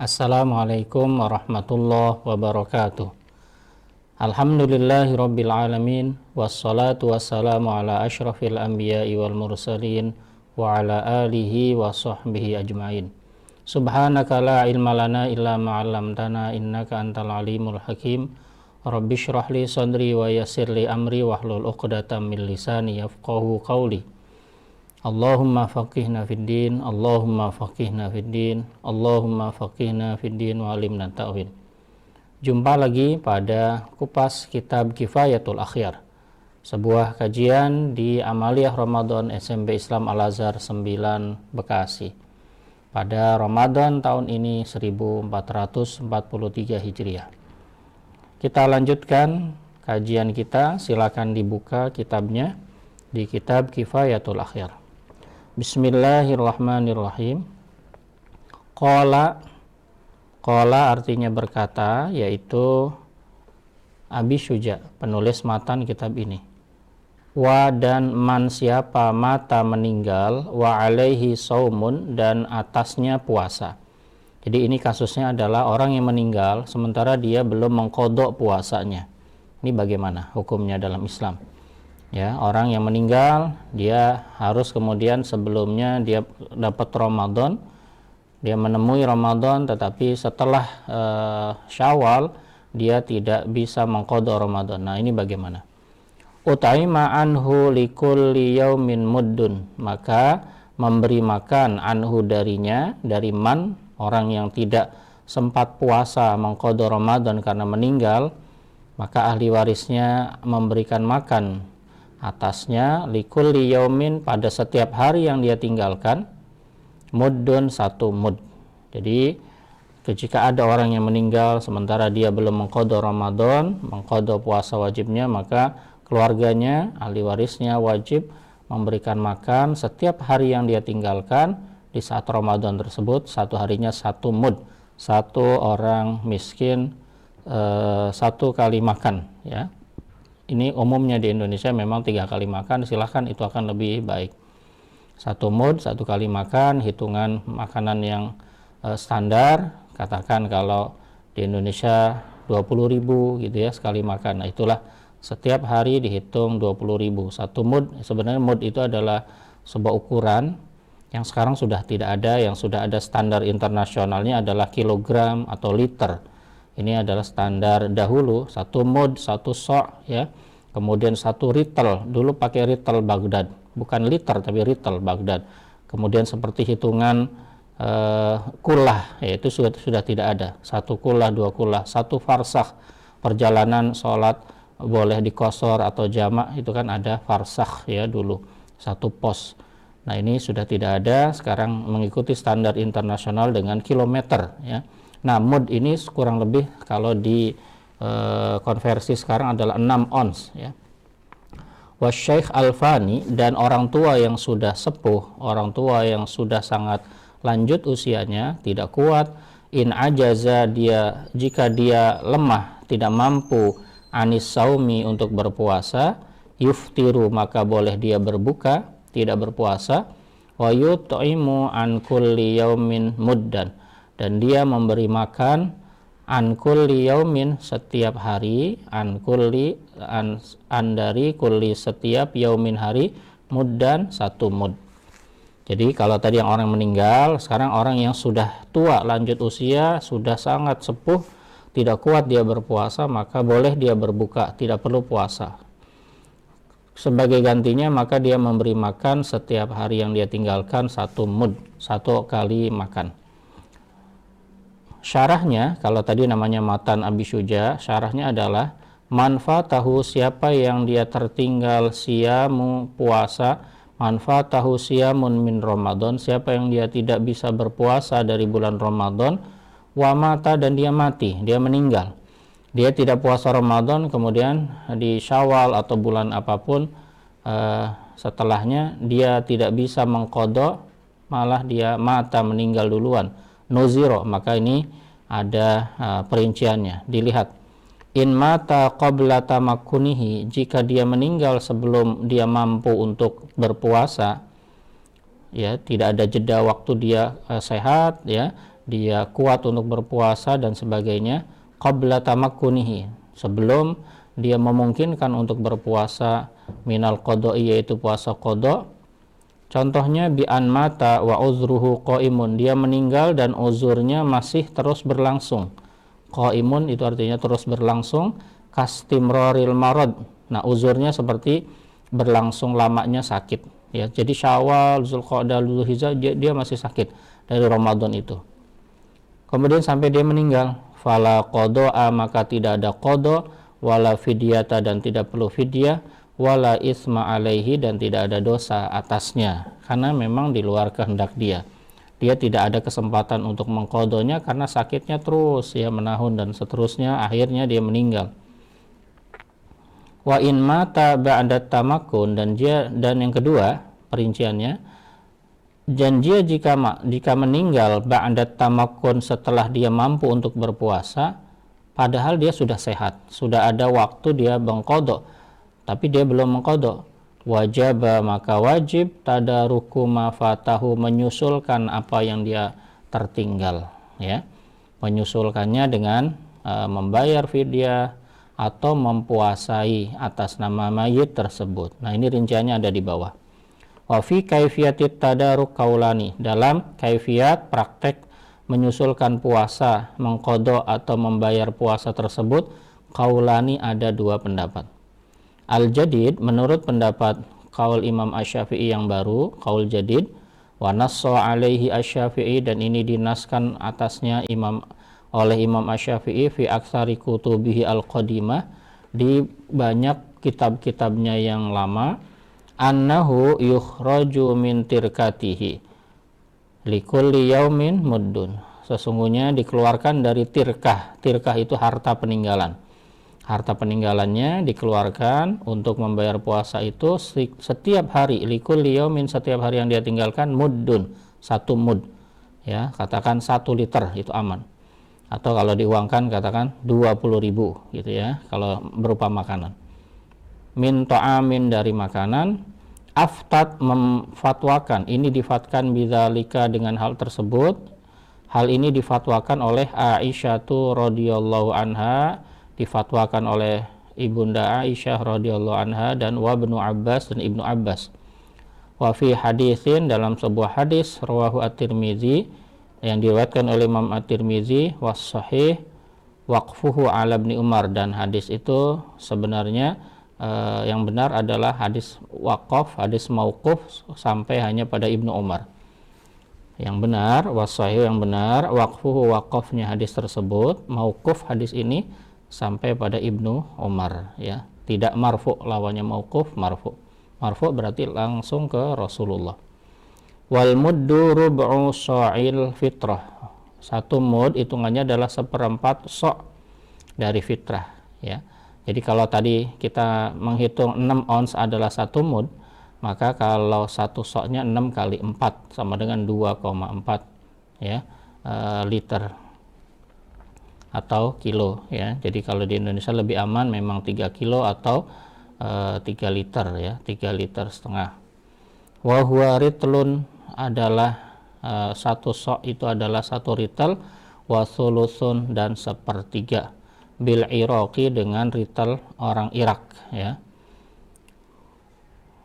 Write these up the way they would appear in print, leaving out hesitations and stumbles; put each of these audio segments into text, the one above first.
Assalamualaikum warahmatullahi wabarakatuh. Alhamdulillahi rabbil alamin, wassalatu wassalamu ala ashrafil anbiya'i wal mursalin wa ala alihi wa sahbihi ajmain. Subhanaka la ilma lana illa ma 'allamtana innaka antal alimul hakim. Rabbi shrah li sadri wa yassir li amri wahlul 'uqdatam min lisani yafqahu qawli. Allahumma faqihna fid din, Allahumma faqihna fid din, Allahumma faqihna fid din wa alimna ta'wil. Jumpa lagi pada kupas kitab Kifayatul Akhyar, sebuah kajian di Amaliyah Ramadan SMP Islam Al-Azhar 9 Bekasi pada Ramadan tahun ini 1443 Hijriah. Kita lanjutkan kajian kita, silakan dibuka kitabnya di kitab Kifayatul Akhyar. Bismillahirrahmanirrahim. Qala artinya berkata, yaitu Abi Syuja, penulis matan kitab ini. Wa dan man siapa mata meninggal, wa alaihi saumun dan atasnya puasa. Jadi ini kasusnya adalah orang yang meninggal sementara dia belum mengqadha puasanya. Ini bagaimana hukumnya dalam Islam? Ya, orang yang meninggal dia harus kemudian sebelumnya dia dapat Ramadan, dia menemui Ramadan, tetapi setelah Syawal dia tidak bisa mengqadha Ramadan. Nah, ini bagaimana? Utaima anhu likulli yaumin muddun, maka memberi makan anhu darinya, dari man, orang yang tidak sempat puasa mengqadha Ramadan karena meninggal, maka ahli warisnya memberikan makan atasnya likulli yaumin, pada setiap hari yang dia tinggalkan, muddun, 1 mud. Jadi jika ada orang yang meninggal sementara dia belum mengqadha Ramadan, mengqadha puasa wajibnya, maka keluarganya, ahli warisnya wajib memberikan makan setiap hari yang dia tinggalkan di saat Ramadan tersebut, satu harinya 1 mud, satu orang miskin 1 kali makan, ya. Ini umumnya di Indonesia memang 3 kali makan, silahkan itu akan lebih baik. 1 mud, 1 kali makan, hitungan makanan yang standar, katakan kalau di Indonesia 20.000 gitu ya sekali makan. Nah, itulah setiap hari dihitung 20.000. 1 mud, sebenarnya mud itu adalah sebuah ukuran yang sekarang sudah tidak ada, yang sudah ada standar internasionalnya adalah kilogram atau liter. Ini adalah standar dahulu, 1 mud, 1 so', ya. Kemudian 1 ritel, dulu pakai ritel Baghdad, bukan liter tapi ritel Baghdad. Kemudian seperti hitungan kullah, yaitu sudah tidak ada. 1 kullah, 2 kullah, 1 farsakh, perjalanan sholat boleh dikosor atau jamak, itu kan ada farsakh ya dulu, 1 pos. Nah, ini sudah tidak ada, sekarang mengikuti standar internasional dengan kilometer, ya. Nah, mud ini kurang lebih kalau di konversi sekarang adalah 6 ons, ya. Wasyaikh al-fani, dan orang tua yang sudah sepuh, orang tua yang sudah sangat lanjut usianya, tidak kuat, in ajaza, dia jika dia lemah, tidak mampu, anis saumi, untuk berpuasa, yuftiru, maka boleh dia berbuka, tidak berpuasa, wa yut'imu an kulli yaumin muddan, dan dia memberi makan an kulli yaumin, setiap hari, an dari kulli, setiap yaumin, hari, muddan, 1 mud. Jadi kalau tadi yang orang meninggal, sekarang orang yang sudah tua, lanjut usia, sudah sangat sepuh, tidak kuat dia berpuasa, maka boleh dia berbuka, tidak perlu puasa. Sebagai gantinya maka dia memberi makan setiap hari yang dia tinggalkan 1 mud, 1 kali makan. Syarahnya, kalau tadi namanya matan Abi Syuja, syarahnya adalah manfaatahu, siapa yang dia tertinggal siamu, puasa, manfaatahu siamun min Ramadan, siapa yang dia tidak bisa berpuasa dari bulan Ramadan, wa mata, dan dia mati, dia meninggal, dia tidak puasa Ramadan, kemudian di Syawal atau bulan apapun setelahnya dia tidak bisa mengqadha, malah dia mata, meninggal duluan, nuziro, maka ini ada perinciannya, dilihat. In mata qabla tamakkunihi, jika dia meninggal sebelum dia mampu untuk berpuasa, ya, tidak ada jeda waktu dia sehat, ya, dia kuat untuk berpuasa dan sebagainya, qabla tamakkunihi, sebelum dia memungkinkan untuk berpuasa, minal qada'i, yaitu puasa qada. Contohnya bi an mata wa uzruhu qaimun, dia meninggal dan uzurnya masih terus berlangsung. Qaimun itu artinya terus berlangsung, kastimroril marad. Nah, uzurnya seperti berlangsung lamanya sakit, ya. Jadi Syawal, Zulqa'dah, Dzulhijjah dia masih sakit dari Ramadan itu. Kemudian sampai dia meninggal, fala qada'a, maka tidak ada qada, wala fidyata, dan tidak perlu fidyah, wala isma alaihi, dan tidak ada dosa atasnya, karena memang di luar kehendak dia tidak ada kesempatan untuk mengqadanya karena sakitnya terus ya menahun dan seterusnya, akhirnya dia meninggal. Wa in mata ba'da tamakkun, dan yang kedua perinciannya, dan dia jika meninggal ba'da tamakkun, setelah dia mampu untuk berpuasa, padahal dia sudah sehat, sudah ada waktu dia mengqada, tapi dia belum mengqada, wajib, maka wajib tadaruku ma fatahu, menyusulkan apa yang dia tertinggal, ya, menyusulkannya dengan membayar fidyah atau mempuasai atas nama mayit tersebut. Nah, ini rinciannya ada di bawah. Wa fi kaifiyatit tadaruk kaulani, dalam kaifiat praktek menyusulkan puasa, mengqada atau membayar puasa tersebut, kaulani, ada dua pendapat. Al-jadid, menurut pendapat kaul Imam Asy-Syafi'i yang baru, kaul jadid, wa nassa alaihi Asy-Syafi'i, dan ini dinaskan atasnya oleh Imam Asy-Syafi'i fi aktsari kutubihi al-qadimah, di banyak kitab-kitabnya yang lama, annahu yukhraju min tirkatihi likulli yaumin muddun, sesungguhnya dikeluarkan dari tirkah itu harta peninggalan. Harta peninggalannya dikeluarkan untuk membayar puasa itu setiap hari, likulli yaumin, setiap hari yang dia tinggalkan, muddun, 1 mud, ya, katakan 1 liter, itu aman. Atau kalau diuangkan katakan 20.000 gitu ya, kalau berupa makanan. Min ta'amin, dari makanan. Aftat, memfatwakan, ini difatkan bidzalika, dengan hal tersebut. Hal ini difatwakan oleh Aisyatu radhiyallahu anha, difatwakan oleh Ibunda Aisyah radhiyallahu anha, dan wa Ibnu Abbas, dan Ibnu Abbas. Wa fi haditsin, dalam sebuah hadis, rawahu at-Tirmizi, yang diriwayatkan oleh Imam at-Tirmizi, was sahih waqfuhu ala Ibnu Umar, dan hadis itu sebenarnya yang benar adalah hadis waqaf, hadis mauquf sampai hanya pada Ibnu Umar. Yang benar, was sahih, yang benar, waqfuhu, waqafnya hadis tersebut, mauquf hadis ini sampai pada Ibnu Umar, ya, tidak marfu, lawannya mauquf marfu. Marfu berarti langsung ke Rasulullah. Wal muddu rub'u sha'il fitrah, 1 mud hitungannya adalah 1/4 so' dari fitrah, ya. Jadi kalau tadi kita menghitung 6 ons adalah 1 mud, maka kalau 1 so'-nya 6 kali 4 sama dengan 2,4 ya liter atau kilo, ya. Jadi kalau di Indonesia lebih aman memang 3 kilo atau 3 liter, ya, 3,5 liter. Wa huwa ritlun, adalah 1 so' itu adalah 1 ritel, wa thuluthun, dan 1/3, bil Iraqi, dengan ritel orang Irak, ya.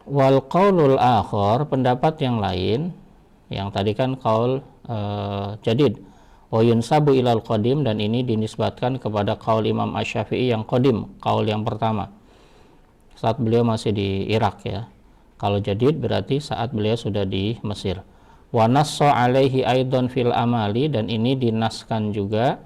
Wal qaulul akhar, pendapat yang lain, yang tadi kan qaul jadid, wa yunsabu ilal qadim, dan ini dinisbatkan kepada qaul Imam Asy-Syafi'i yang qadim, qaul yang pertama saat beliau masih di Irak, ya. Kalau jadid berarti saat beliau sudah di Mesir. Wa nassa alaihi aidan fil amali, dan ini dinaskan juga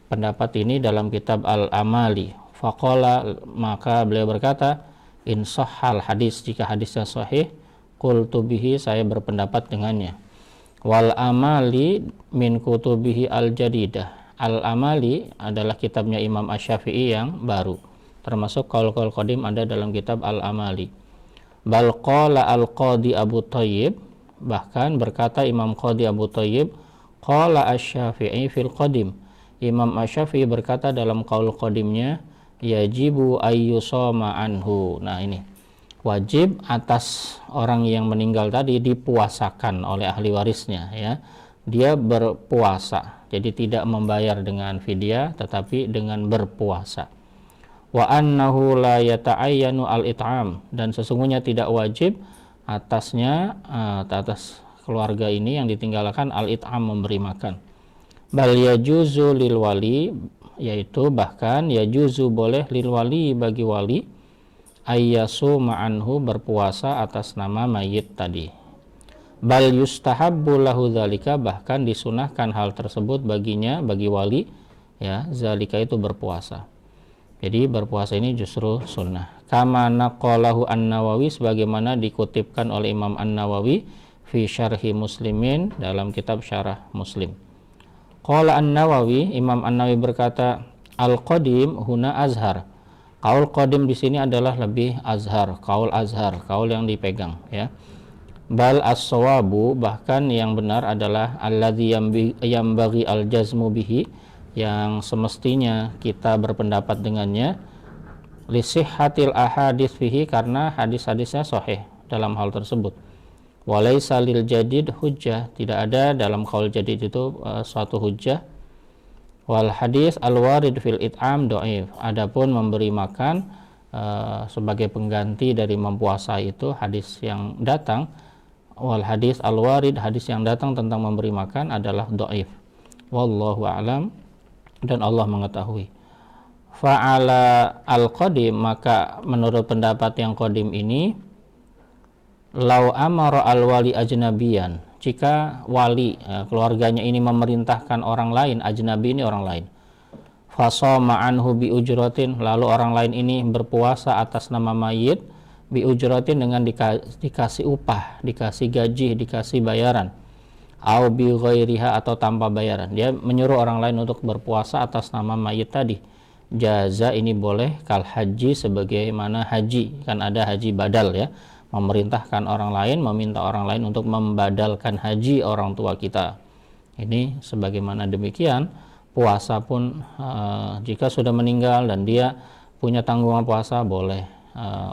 pendapat ini dalam kitab Al-Amali. Faqala, maka beliau berkata, in sahhal hadis, jika hadisnya sahih, qultu bihi, saya berpendapat dengannya. Wal amali min kutubihi al-jadidah, Al-Amali adalah kitabnya Imam Asy-Syafi'i yang baru, termasuk qaul-qaul qadim ada dalam kitab Al-Amali. Bal qala al-Qadi Abu Thayyib, bahkan berkata Imam Qadi Abu Thayyib, qala Asy-Syafi'i fil qadim, Imam Asy-Syafi'i berkata dalam qaul qadimnya, yajibu ayyusoma anhu. Nah, ini wajib atas orang yang meninggal tadi dipuasakan oleh ahli warisnya, ya. Dia berpuasa, Jadi tidak membayar dengan fidyah tetapi dengan berpuasa. Wa annahu la yata'ayyanu al-it'am, dan sesungguhnya tidak wajib atasnya atas keluarga ini yang ditinggalkan al-it'am, memberi makan. Bal yajuzu lil wali, yaitu bahkan yajuzu boleh lil wali, bagi wali, ayyasu ma'anhu, berpuasa atas nama mayit tadi. Bal yustahabbu lahu dzalika, bahkan disunahkan hal tersebut baginya, bagi wali, ya, zalika itu berpuasa. Jadi berpuasa ini justru sunnah. Kama naqalahu An-Nawawi, sebagaimana dikutipkan oleh Imam An-Nawawi fi syarhi Muslimin, dalam kitab syarah Muslim. Qala An-Nawawi, Imam An-Nawawi berkata, al-qadim huna azhar. Qaul qadim di sini adalah lebih azhar, qaul azhar, qaul yang dipegang, ya. Bal as-sawabu, bahkan yang benar adalah alladzi yambaghi al-jazmu bihi, yang semestinya kita berpendapat dengannya, lisihhatil ahadits fihi, karena hadis-hadisnya sahih dalam hal tersebut. Walaysa lil jadid hujjah, tidak ada dalam qaul jadid itu suatu hujjah. Wal hadis al warid fil it'am dhaif, adapun memberi makan sebagai pengganti dari mempuasa itu hadis yang datang, wal hadis al warid, hadis yang datang tentang memberi makan adalah dhaif. Wallahu a'lam, dan Allah mengetahui. Fa'ala al-qadim, maka menurut pendapat yang qadim ini, lau amara al-wali ajnabiyan, jika wali keluarganya ini memerintahkan orang lain, ajnabi ini orang lain, fasoma anhu bi ujratin, lalu orang lain ini berpuasa atas nama mayit, bi ujratin, dengan dikasih upah, dikasih gaji, dikasih bayaran, au bi ghairiha, atau tanpa bayaran, dia menyuruh orang lain untuk berpuasa atas nama mayit tadi, jaza, ini boleh, kal haji, sebagaimana haji, kan ada haji badal, ya, memerintahkan orang lain, meminta orang lain untuk membadalkan haji orang tua kita. Ini sebagaimana demikian puasa pun jika sudah meninggal dan dia punya tanggungan puasa, boleh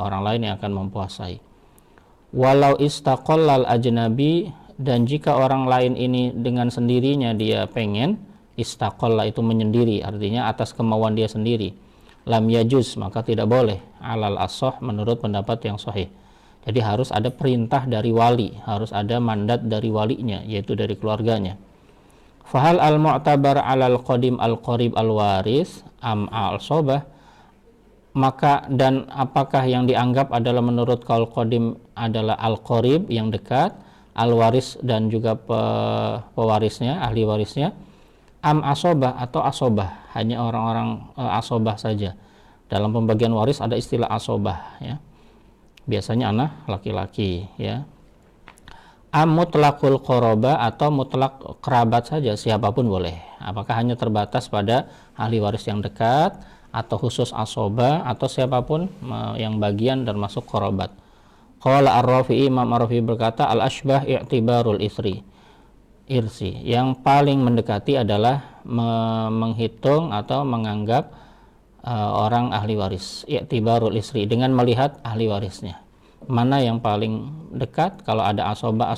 orang lain yang akan mempuasai. Walau istaqallal ajnabi, dan jika orang lain ini dengan sendirinya dia pengen, istaqalla itu menyendiri, artinya atas kemauan dia sendiri, lam yajuz, maka tidak boleh, alal ashah, menurut pendapat yang sahih. Jadi harus ada perintah dari wali, harus ada mandat dari walinya, yaitu dari keluarganya. Fahal al-mu'tabar alal qadim al-qarib al-waris am al-sobah, maka dan apakah yang dianggap adalah menurut qaul qadim adalah al-qarib, yang dekat, al-waris, dan juga pewarisnya, ahli warisnya, am asobah, atau asobah, hanya orang-orang asobah saja. Dalam pembagian waris ada istilah asobah, ya, biasanya anak laki-laki, ya. Am mutlaqul qoroba, atau mutlak kerabat saja, siapapun boleh. Apakah hanya terbatas pada ahli waris yang dekat, atau khusus asobah, atau siapapun yang bagian dan masuk qorobat. Qala ar-Rafi'i, Imam ar-Rafi'i berkata, al-ashbah i'tibarul irsi, yang paling mendekati adalah menghitung atau menganggap orang ahli waris, i'tibarul isri, dengan melihat ahli warisnya, mana yang paling dekat. Kalau ada asobah,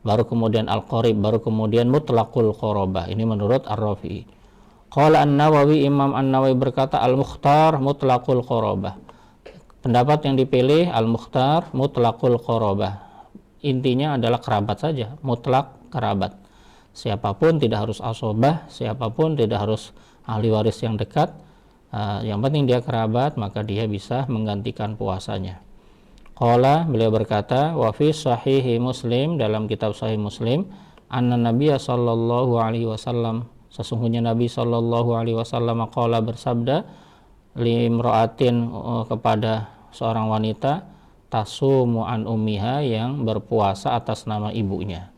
baru kemudian al-qarib, baru kemudian mutlaqul qurabah. Ini menurut ar-Rafi'i. Qala an-Nawawi, Imam an-Nawawi berkata, al-mukhtar mutlaqul qurabah, pendapat yang dipilih al-mukhtar mutlaqul qurabah, intinya adalah kerabat saja, mutlak kerabat, siapapun, tidak harus asobah, siapapun, tidak harus ahli waris yang dekat, yang penting dia kerabat, maka dia bisa menggantikan puasanya. Qala, beliau berkata, wa fi sahihi Muslim, dalam kitab sahih Muslim, anna Nabiya sallallahu alaihi wasallam, sesungguhnya Nabi sallallahu alaihi wasallam qala, bersabda, limra'atin, kepada seorang wanita, tasumu an ummiha, yang berpuasa atas nama ibunya,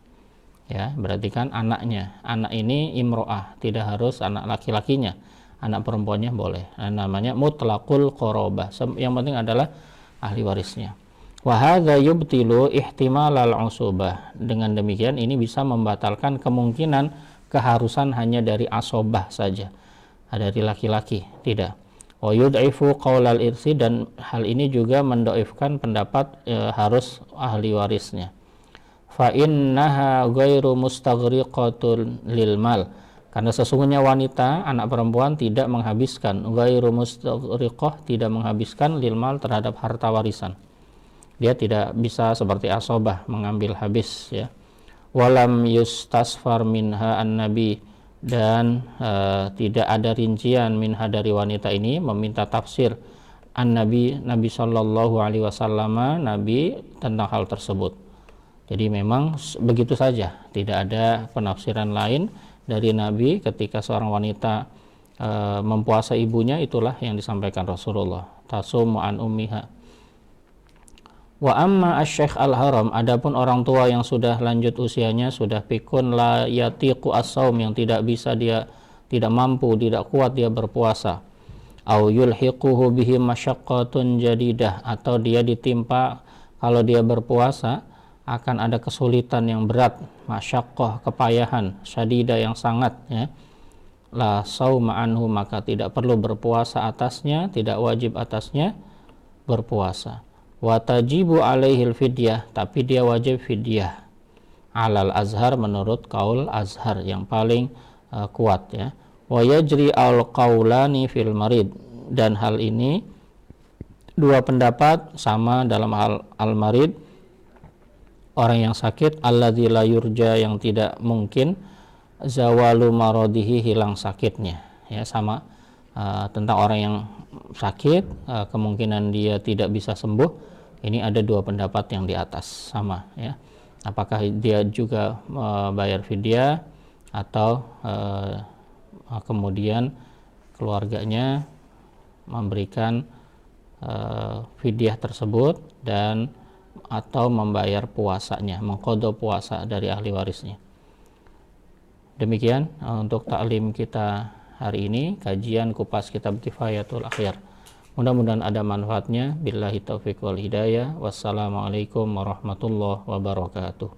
ya, berarti kan anaknya. Anak ini imro'ah, tidak harus anak laki-lakinya, anak perempuannya boleh. Namanya mutlaqul qurabah, yang penting adalah ahli warisnya. Wa hadza yubtilu ihtimalal usubah, dengan demikian ini bisa membatalkan kemungkinan keharusan hanya dari asobah saja, dari laki-laki, tidak. Wa yud'ifu qaulal irsi, dan hal ini juga mendoifkan pendapat harus ahli warisnya. Fa innaha ghairu mustaghriqatul lil mal, Karena sesungguhnya wanita, anak perempuan tidak menghabiskan, ghairu mustagriqah, tidak menghabiskan lil mal terhadap harta warisan. Dia tidak bisa seperti asobah mengambil habis ya. Walam yustasfar minha an-nabi, dan tidak ada rincian minha dari wanita ini meminta tafsir an-nabi, Nabi sallallahu alaihi wasallam, Nabi tentang hal tersebut. Jadi memang begitu saja, tidak ada penafsiran lain dari Nabi ketika seorang wanita mempuasa ibunya, itulah yang disampaikan Rasulullah, tasumu an ummiha. Wa amma asy-syekh al-haram, adapun orang tua yang sudah lanjut usianya, sudah pikun la yatiqu as-saum, yang tidak bisa, dia tidak mampu, tidak kuat dia berpuasa. Au yulhiquhu bihi masyaqqatun jadidah, atau dia ditimpa kalau dia berpuasa akan ada kesulitan yang berat, masyaqqah, kepayahan, syadida yang sangat ya. La sauma anhu, maka tidak perlu berpuasa atasnya, tidak wajib atasnya berpuasa. Wa tajibu alaihil fidyah, tapi dia wajib fidyah. Alal azhar, menurut kaul azhar yang paling kuat ya. Wa yajri al qaulani fil marid, dan hal ini dua pendapat sama dalam hal al marid, orang yang sakit, alladzi la yurja, yang tidak mungkin zawalu maradihi, hilang sakitnya ya, sama tentang orang yang sakit, kemungkinan dia tidak bisa sembuh. Ini ada dua pendapat yang di atas sama ya, apakah dia juga bayar fidyah atau kemudian keluarganya memberikan fidyah tersebut dan atau membayar puasanya, mengqadha puasa dari ahli warisnya. Demikian untuk taklim kita hari ini, kajian kupas kitab Kifayatul Akhyar. Mudah-mudahan ada manfaatnya. Billahi taufiq wal hidayah. Wassalamualaikum warahmatullahi wabarakatuh.